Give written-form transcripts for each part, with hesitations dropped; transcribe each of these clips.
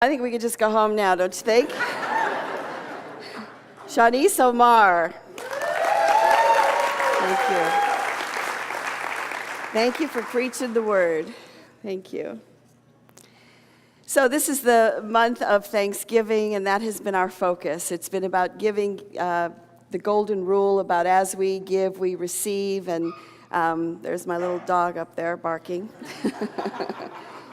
I think we could just go home now, don't you think? Shanice Omar. Thank you. Thank you for preaching the word. Thank you. So this is the month of Thanksgiving, and that has been our focus. It's been about giving the golden rule about as we give, we receive. And there's my little dog up there barking.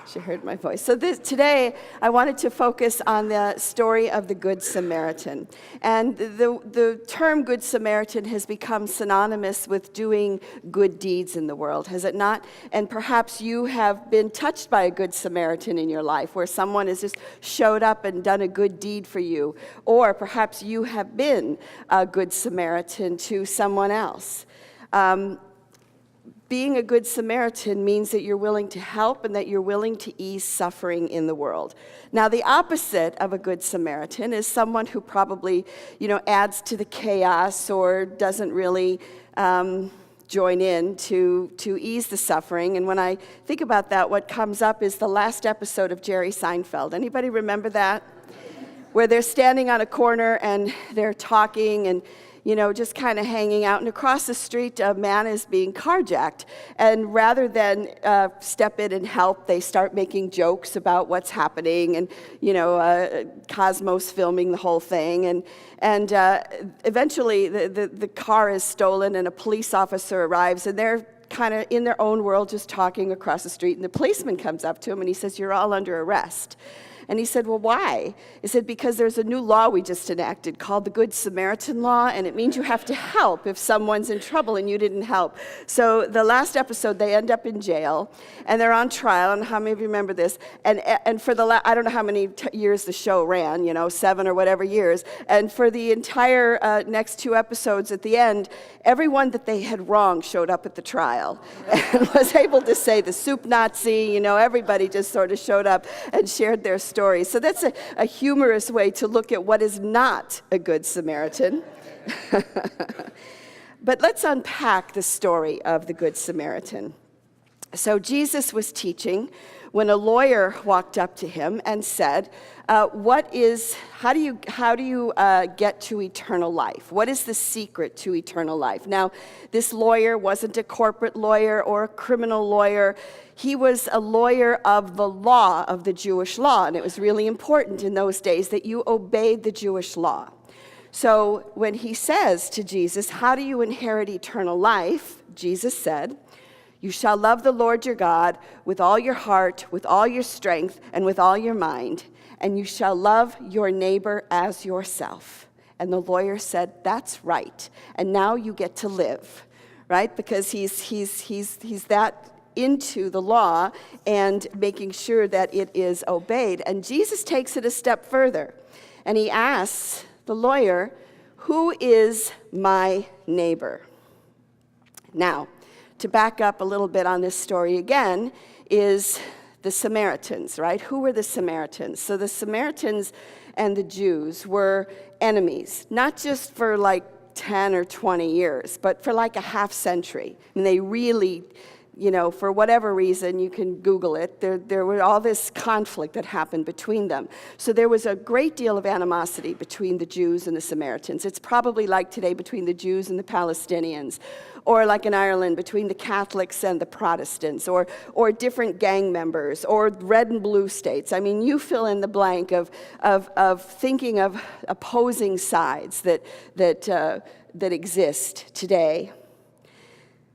She heard my voice. So today, I wanted to focus on the story of the Good Samaritan. And the term Good Samaritan has become synonymous with doing good deeds in the world, has it not? And perhaps you have been touched by a Good Samaritan in your life, where someone has just showed up and done a good deed for you. Or perhaps you have been a Good Samaritan to someone else. Being a Good Samaritan means that you're willing to help and that you're willing to ease suffering in the world. Now, the opposite of a Good Samaritan is someone who probably, adds to the chaos or doesn't really join in to ease the suffering. And when I think about that, what comes up is the last episode of Jerry Seinfeld. Anybody remember that? Where they're standing on a corner and they're talking and just kind of hanging out. And across the street, a man is being carjacked. And rather than step in and help, they start making jokes about what's happening. And, Cosmos filming the whole thing. And eventually, the car is stolen, and a police officer arrives. And they're kind of in their own world just talking across the street. And the policeman comes up to him, and he says, "You're all under arrest." And he said, "Well, why?" He said, "Because there's a new law we just enacted called the Good Samaritan Law, and it means you have to help if someone's in trouble and you didn't help." So the last episode, they end up in jail, and they're on trial. And how many of you remember this? And for I don't know how many years the show ran, 7 or whatever years. And for the entire next 2 episodes at the end, everyone that they had wronged showed up at the trial and was able to say the soup Nazi, everybody just sort of showed up and shared their story. So that's a humorous way to look at what is not a Good Samaritan. But let's unpack the story of the Good Samaritan. So Jesus was teaching when a lawyer walked up to him and said, how do you get to eternal life? What is the secret to eternal life? Now, this lawyer wasn't a corporate lawyer or a criminal lawyer. He was a lawyer of the law, of the Jewish law, and it was really important in those days that you obeyed the Jewish law. So when he says to Jesus, "How do you inherit eternal life?" Jesus said, "You shall love the Lord your God with all your heart, with all your strength, and with all your mind, and you shall love your neighbor as yourself." And the lawyer said, "That's right. And now you get to live," right? Because he's that into the law and making sure that it is obeyed. And Jesus takes it a step further, and he asks the lawyer, "Who is my neighbor?" Now, to back up a little bit on this story again, is the Samaritans, right? Who were the Samaritans? So the Samaritans and the Jews were enemies, not just for like 10 or 20 years, but for like a half century. And they really, for whatever reason, you can Google it, there was all this conflict that happened between them. So there was a great deal of animosity between the Jews and the Samaritans. It's probably like today between the Jews and the Palestinians, or like in Ireland between the Catholics and the Protestants, or different gang members, or red and blue states. I mean, you fill in the blank of thinking of opposing sides that exist today.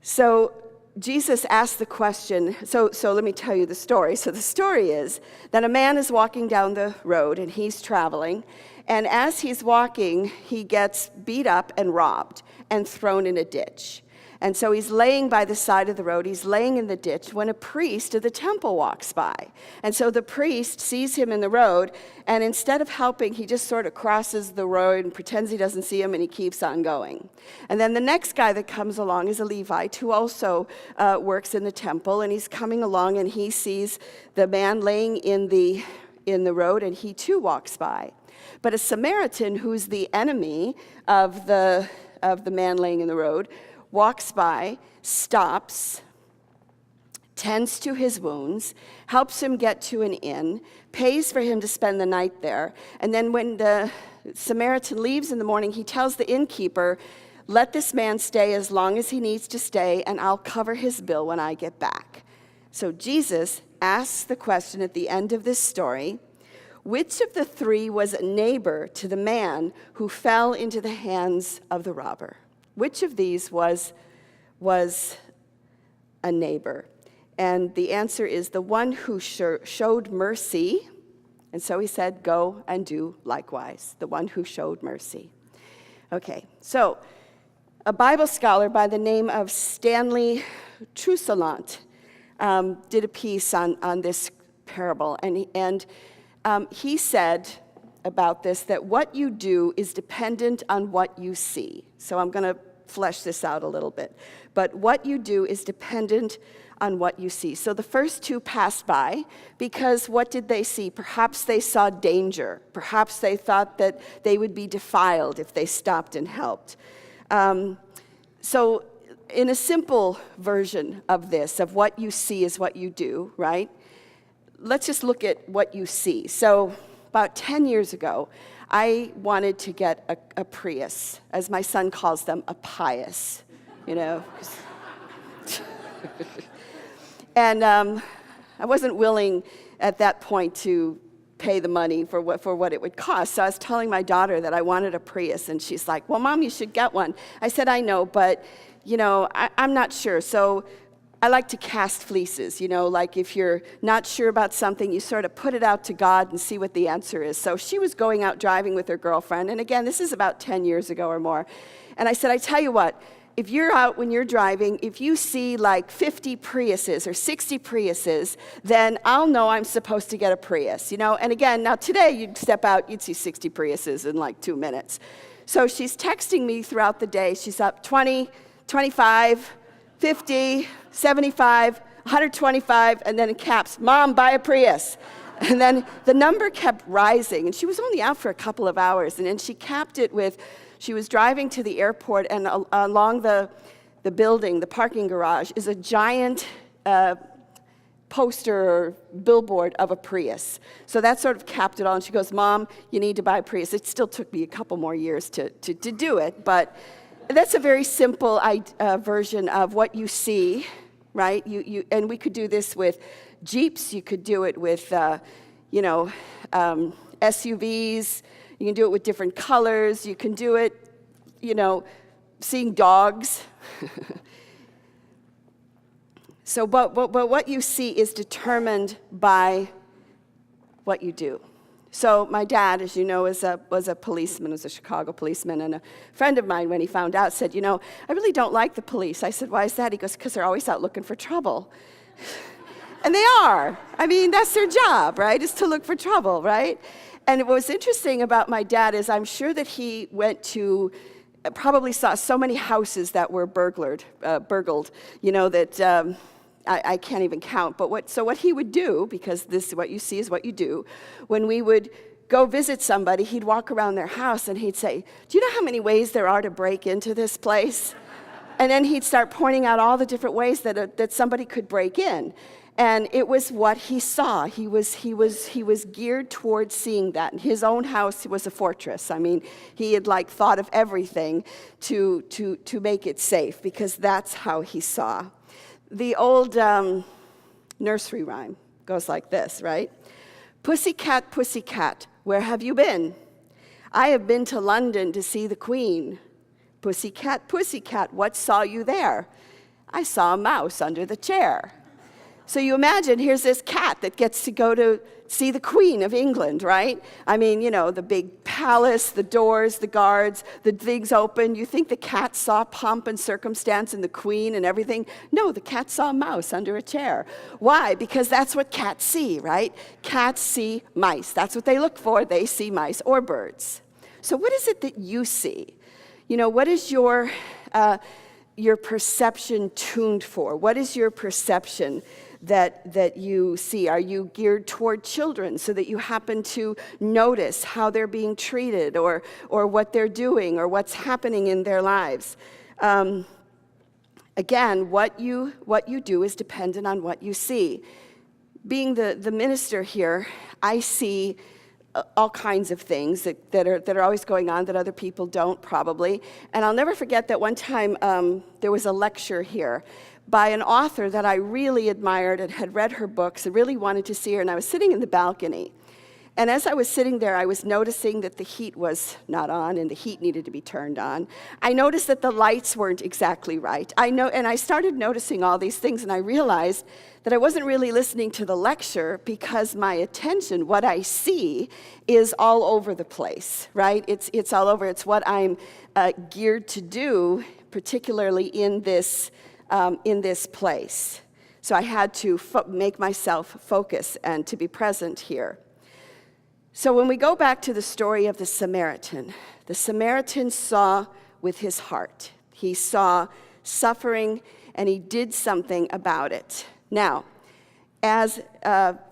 So Jesus asked the question, so let me tell you the story. So the story is that a man is walking down the road, and he's traveling, and as he's walking, he gets beat up and robbed and thrown in a ditch. And so he's laying by the side of the road, he's laying in the ditch, when a priest of the temple walks by. And so the priest sees him in the road, and instead of helping, he just sort of crosses the road and pretends he doesn't see him, and he keeps on going. And then the next guy that comes along is a Levite who also works in the temple, and he's coming along, and he sees the man laying in the road, and he too walks by. But a Samaritan, who's the enemy of the man laying in the road, walks by, stops, tends to his wounds, helps him get to an inn, pays for him to spend the night there. And then when the Samaritan leaves in the morning, he tells the innkeeper, let this man stay as long as he needs to stay, and I'll cover his bill when I get back. So Jesus asks the question at the end of this story, which of the three was a neighbor to the man who fell into the hands of the robber? Which of these was a neighbor? And the answer is the one who showed mercy. And so he said, go and do likewise. The one who showed mercy. Okay, so a Bible scholar by the name of Stanley Trousselant did a piece on this parable. And he said about this that what you do is dependent on what you see. So I'm going to flesh this out a little bit. But what you do is dependent on what you see. So the first two passed by because what did they see? Perhaps they saw danger. Perhaps they thought that they would be defiled if they stopped and helped. So in a simple version of this, of what you see is what you do, right? Let's just look at what you see. So about 10 years ago, I wanted to get a Prius, as my son calls them, a pious, you know. And I wasn't willing at that point to pay the money for what it would cost. So I was telling my daughter that I wanted a Prius, and she's like, well, Mom, you should get one. I said, I know, but, you know, I'm not sure. So I like to cast fleeces, you know, like if you're not sure about something, you sort of put it out to God and see what the answer is. So she was going out driving with her girlfriend, and again, this is about 10 years ago or more. And I said, I tell you what, if you're out when you're driving, if you see like 50 Priuses or 60 Priuses, then I'll know I'm supposed to get a Prius, you know? And again, now today you'd step out, you'd see 60 Priuses in like 2 minutes. So she's texting me throughout the day. She's up 20, 25, 50, 75, 125, and then in caps, Mom, buy a Prius. And then the number kept rising, and she was only out for a couple of hours, and then she capped it with, she was driving to the airport, and along the building, the parking garage, is a giant poster or billboard of a Prius. So that sort of capped it all, and she goes, Mom, you need to buy a Prius. It still took me a couple more years to do it, but that's a very simple version of what you see, right? And we could do this with Jeeps. You could do it with, SUVs. You can do it with different colors. You can do it, seeing dogs. So, but what you see is determined by what you do. So my dad, as you know, was a policeman, was a Chicago policeman, and a friend of mine, when he found out, said, I really don't like the police. I said, why is that? He goes, because they're always out looking for trouble. And they are. I mean, that's their job, right, is to look for trouble, right? And what was interesting about my dad is I'm sure that he probably saw so many houses that were burgled, that I can't even count. But what he would do, because this what you see is what you do, when we would go visit somebody, he'd walk around their house and he'd say, do you know how many ways there are to break into this place? And then he'd start pointing out all the different ways that somebody could break in. And it was what he saw. He was geared towards seeing that. And his own house was a fortress. I mean, he had thought of everything to make it safe, because that's how he saw. The old nursery rhyme goes like this, right? Pussycat, pussycat, where have you been? I have been to London to see the Queen. Pussycat, pussycat, what saw you there? I saw a mouse under the chair. So you imagine, here's this cat that gets to go to see the Queen of England, right? I mean, the big palace, the doors, the guards, the things open. You think the cat saw pomp and circumstance and the Queen and everything? No, the cat saw a mouse under a chair. Why? Because that's what cats see, right? Cats see mice. That's what they look for. They see mice or birds. So what is it that you see? What is your perception tuned for? What is your perception that you see? Are you geared toward children so that you happen to notice how they're being treated or what they're doing or what's happening in their lives? Again, what you do is dependent on what you see. Being the minister here, I see all kinds of things that are always going on that other people don't, probably. And I'll never forget that one time there was a lecture here by an author that I really admired and had read her books and really wanted to see her, and I was sitting in the balcony. And as I was sitting there, I was noticing that the heat was not on and the heat needed to be turned on. I noticed that the lights weren't exactly right. And I started noticing all these things, and I realized that I wasn't really listening to the lecture because my attention, what I see, is all over the place, right? It's all over. It's what I'm geared to do, particularly in this place. So I had to make myself focus and to be present here. So when we go back to the story of the Samaritan saw with his heart. He saw suffering, and he did something about it. Now, as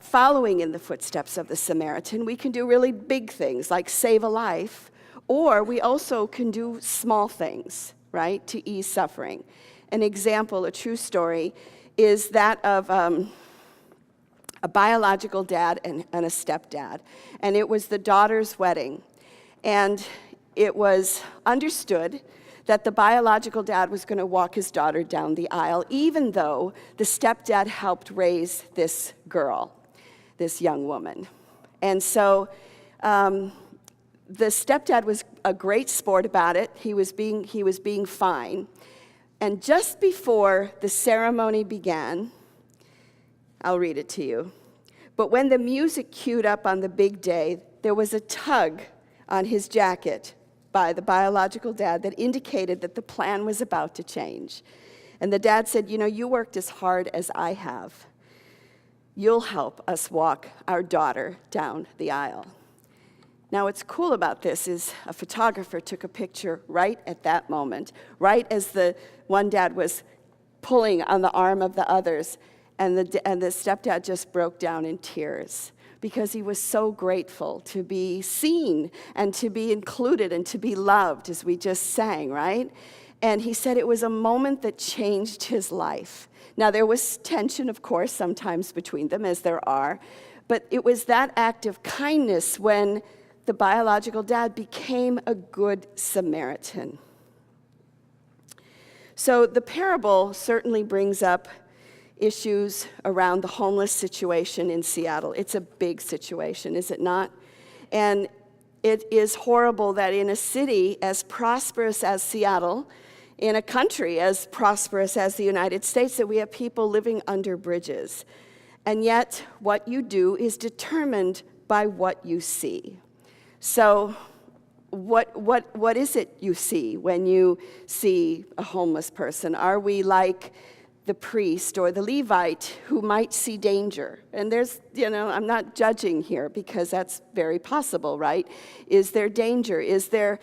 following in the footsteps of the Samaritan, we can do really big things like save a life, or we also can do small things, right, to ease suffering. An example, a true story, is that of a biological dad and a stepdad. And it was the daughter's wedding. And it was understood that the biological dad was going to walk his daughter down the aisle, even though the stepdad helped raise this girl, this young woman. And so the stepdad was a great sport about it. He was being fine. And just before the ceremony began, I'll read it to you. But when the music queued up on the big day, there was a tug on his jacket by the biological dad that indicated that the plan was about to change. And the dad said, you worked as hard as I have. You'll help us walk our daughter down the aisle. Now, what's cool about this is a photographer took a picture right at that moment, right as the one dad was pulling on the arm of the others, and the stepdad just broke down in tears because he was so grateful to be seen and to be included and to be loved, as we just sang, right? And he said it was a moment that changed his life. Now, there was tension, of course, sometimes between them, as there are, but it was that act of kindness when the biological dad became a good Samaritan. So the parable certainly brings up issues around the homeless situation in Seattle. It's a big situation, is it not? And it is horrible that in a city as prosperous as Seattle, in a country as prosperous as the United States, that we have people living under bridges. And yet, what you do is determined by what you see. So what is it you see when you see a homeless person? Are we like the priest or the Levite who might see danger? And there's, I'm not judging here because that's very possible, right? Is there danger? Is there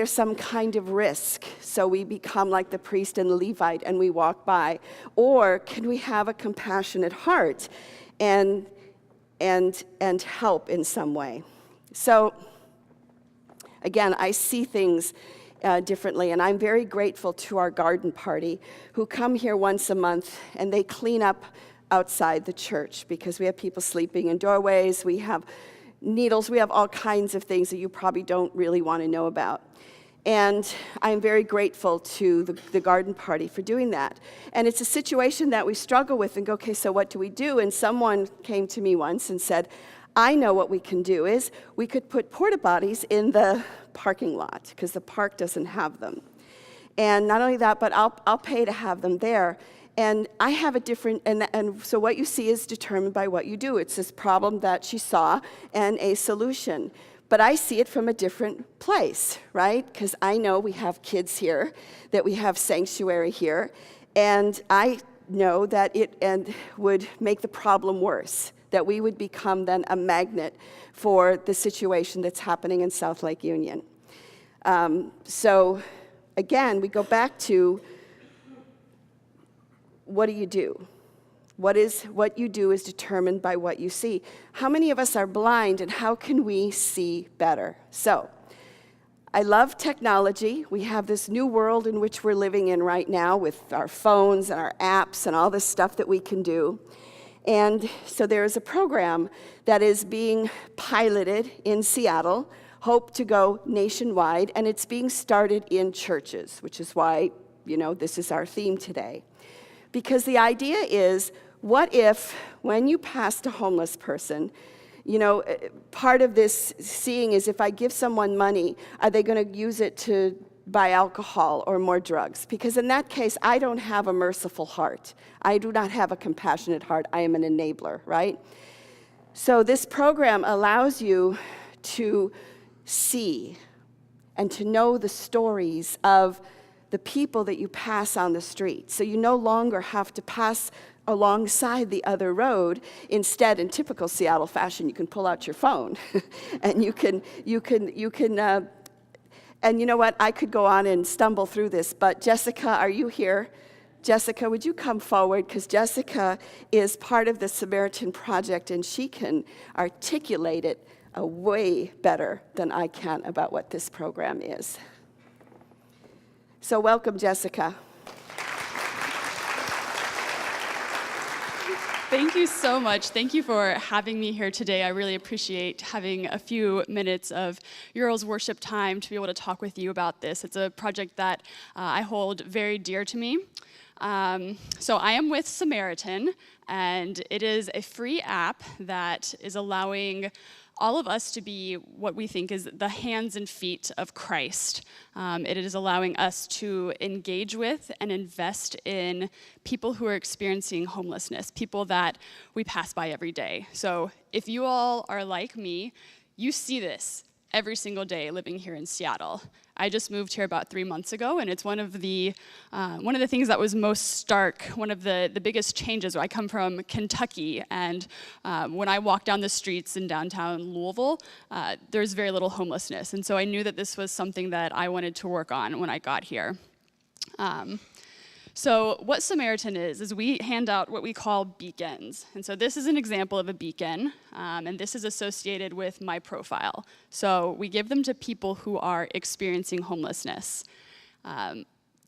some kind of risk? So we become like the priest and the Levite and we walk by. Or can we have a compassionate heart and help in some way? So again, I see things differently, and I'm very grateful to our garden party who come here once a month and they clean up outside the church because we have people sleeping in doorways, we have needles, we have all kinds of things that you probably don't really want to know about. And I'm very grateful to the garden party for doing that. And it's a situation that we struggle with and go, okay, so what do we do? And someone came to me once and said, I know what we can do is we could put porta potties in the parking lot because the park doesn't have them. And not only that, but I'll pay to have them there. And I have a different, and so what you see is determined by what you do. It's this problem that she saw and a solution. But I see it from a different place, right? Because I know we have kids here, that we have sanctuary here, and I know that it would make the problem worse, that we would become then a magnet for the situation that's happening in South Lake Union. So again, we go back to, what do you do? What you do is determined by what you see. How many of us are blind, and how can we see better? So I love technology. We have this new world in which we're living in right now with our phones and our apps and all this stuff that we can do. And so there is a program that is being piloted in Seattle, hope to go nationwide, and it's being started in churches, which is why, this is our theme today. Because the idea is, what if when you passed a homeless person, part of this seeing is if I give someone money, are they going to use it to buy alcohol or more drugs? Because in that case, I don't have a merciful heart. I do not have a compassionate heart. I am an enabler, right? So this program allows you to see and to know the stories of the people that you pass on the street. So you no longer have to pass alongside the other road. Instead, in typical Seattle fashion, you can pull out your phone and you can and you know what? I could go on and stumble through this, but Jessica, are you here? Jessica, would you come forward? Because Jessica is part of the Samaritan Project, and she can articulate it way better than I can about what this program is. So welcome, Jessica. Thank you so much. Thank you for having me here today. I really appreciate having a few minutes of your all's worship time to be able to talk with you about this. It's a project that I hold very dear to me. So I am with Samaritan, and it is a free app that is allowing all of us to be what we think is the hands and feet of Christ. It is allowing us to engage with and invest in people who are experiencing homelessness, people that we pass by every day. So if you all are like me, you see this every single day living here in Seattle. I just moved here about 3 months ago, and it's one of the things that was most stark, one of the biggest changes. I come from Kentucky, and when I walk down the streets in downtown Louisville, there's very little homelessness. And so I knew that this was something that I wanted to work on when I got here. So what Samaritan is we hand out what we call beacons. And so this is an example of a beacon, and this is associated with my profile. So we give them to people who are experiencing homelessness.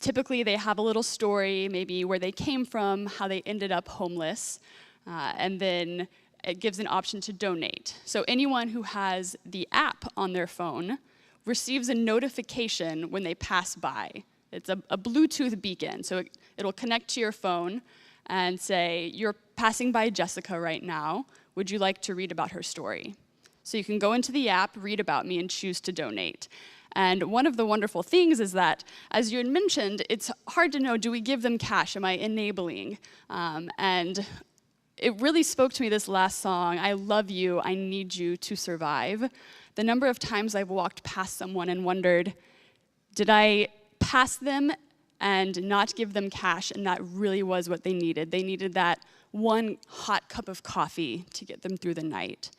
Typically, they have a little story, maybe where they came from, how they ended up homeless, and then it gives an option to donate. So anyone who has the app on their phone receives a notification when they pass by. It's a Bluetooth beacon, so it'll connect to your phone and say, you're passing by Jessica right now. Would you like to read about her story? So you can go into the app, read about me, and choose to donate. And one of the wonderful things is that, as you had mentioned, it's hard to know, do we give them cash? Am I enabling? And it really spoke to me, this last song, I love you, I need you to survive. The number of times I've walked past someone and wondered, did I pass them and not give them cash, and that really was what they needed. They needed that one hot cup of coffee to get them through the night.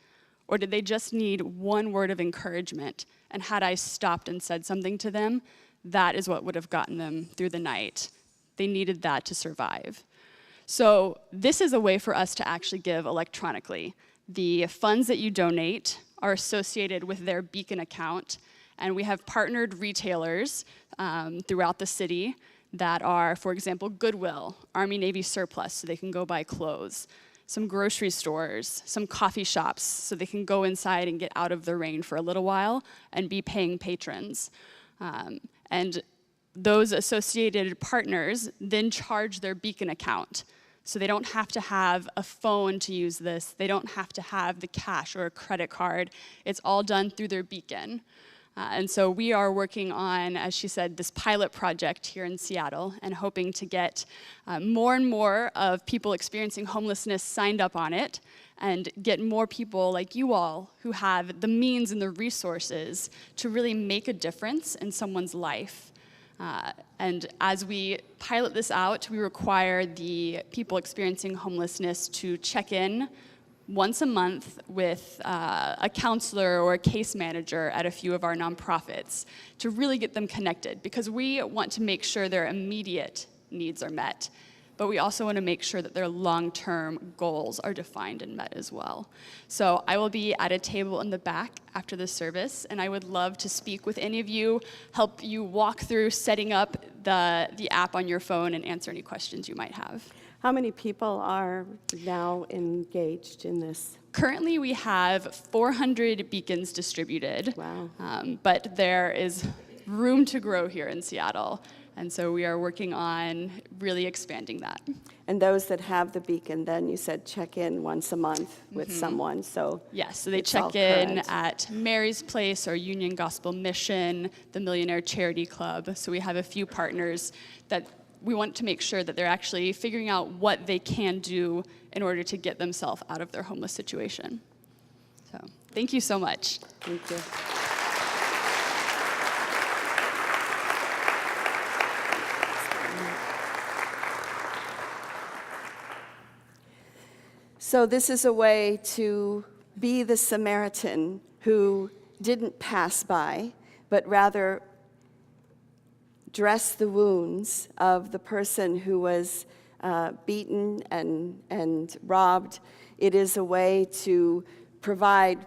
Or did they just need one word of encouragement, and had I stopped and said something to them, that is what would have gotten them through the night. They needed that to survive. So this is a way for us to actually give electronically. The funds that you donate are associated with their Beacon account, and we have partnered retailers throughout the city that are, for example, Goodwill, Army Navy surplus, so they can go buy clothes, some grocery stores, some coffee shops, so they can go inside and get out of the rain for a little while and be paying patrons. And those associated partners then charge their Beacon account. So they don't have to have a phone to use this. They don't have to have the cash or a credit card. It's all done through their Beacon. And so we are working on, as she said, this pilot project here in Seattle and hoping to get more and more of people experiencing homelessness signed up on it and get more people like you all who have the means and the resources to really make a difference in someone's life. And as we pilot this out, we require the people experiencing homelessness to check in once a month with a counselor or a case manager at a few of our nonprofits to really get them connected, because we want to make sure their immediate needs are met. but we also want to make sure that their long-term goals are defined and met as well. So I will be at a table in the back after the service, and I would love to speak with any of you, help you walk through setting up the app on your phone and answer any questions you might have. How many people are now engaged in this? Currently, we have 400 beacons distributed. Wow. But there is room to grow here in Seattle. And so we are working on really expanding that. And those that have the beacon, then you said check in once a month with someone. So yes, so they it's all check in current. at Mary's Place or Union Gospel Mission, the Millionaire Charity Club. So we have a few partners that we want to make sure that they're actually figuring out what they can do in order to get themselves out of their homeless situation. So thank you so much. Thank you. So this is a way to be the Samaritan who didn't pass by, but rather dress the wounds of the person who was beaten and robbed. It is a way to provide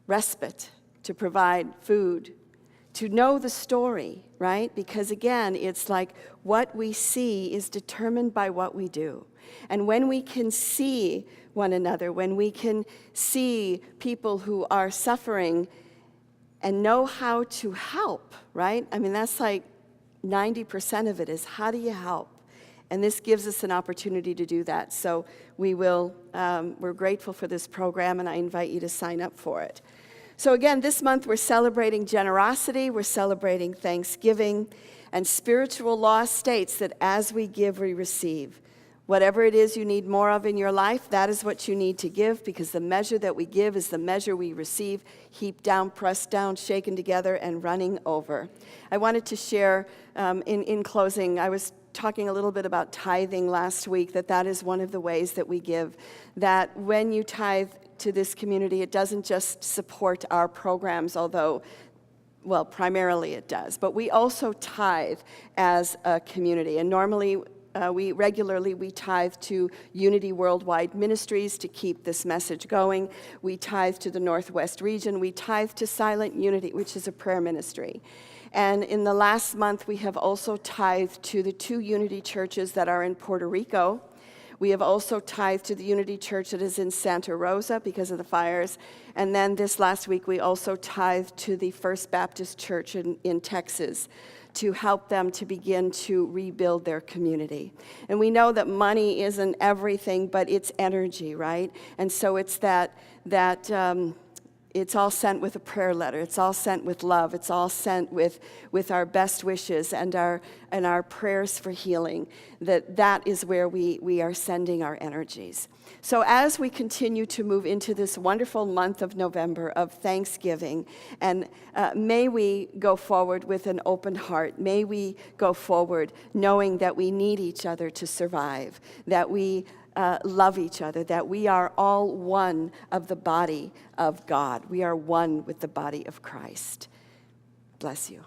respite, to provide food, to know the story, right? Because again, it's like what we see is determined by what we do. And when we can see one another, when we can see people who are suffering and know how to help, right? I mean, that's like 90% of it is how do you help? And this gives us an opportunity to do that. So we're grateful for this program, and I invite you to sign up for it. So again, this month we're celebrating generosity, we're celebrating Thanksgiving, and spiritual law states that as we give, we receive. Whatever it is you need more of in your life, that is what you need to give, because the measure that we give is the measure we receive, heaped down, pressed down, shaken together, and running over. I wanted to share, in closing, I was talking a little bit about tithing last week, that is one of the ways that we give, that when you tithe to this community, it doesn't just support our programs, although, well, primarily it does, but we also tithe as a community. And normally, we regularly tithe to Unity Worldwide Ministries to keep this message going. We tithe to the Northwest region. We tithe to Silent Unity, which is a prayer ministry. And in the last month, we have also tithed to the 2 Unity churches that are in Puerto Rico. We have also tithed to the Unity Church that is in Santa Rosa because of the fires. And then this last week, we also tithed to the First Baptist Church in Texas to help them to begin to rebuild their community. And we know that money isn't everything, but it's energy, right? And so it's that it's all sent with a prayer letter. It's all sent with love. It's all sent with our best wishes and our prayers for healing. That is where we are sending our energies. So as we continue to move into this wonderful month of November of Thanksgiving, and may we go forward with an open heart. May we go forward knowing that we need each other to survive, that we love each other, that we are all one of the body of God. We are one with the body of Christ. Bless you.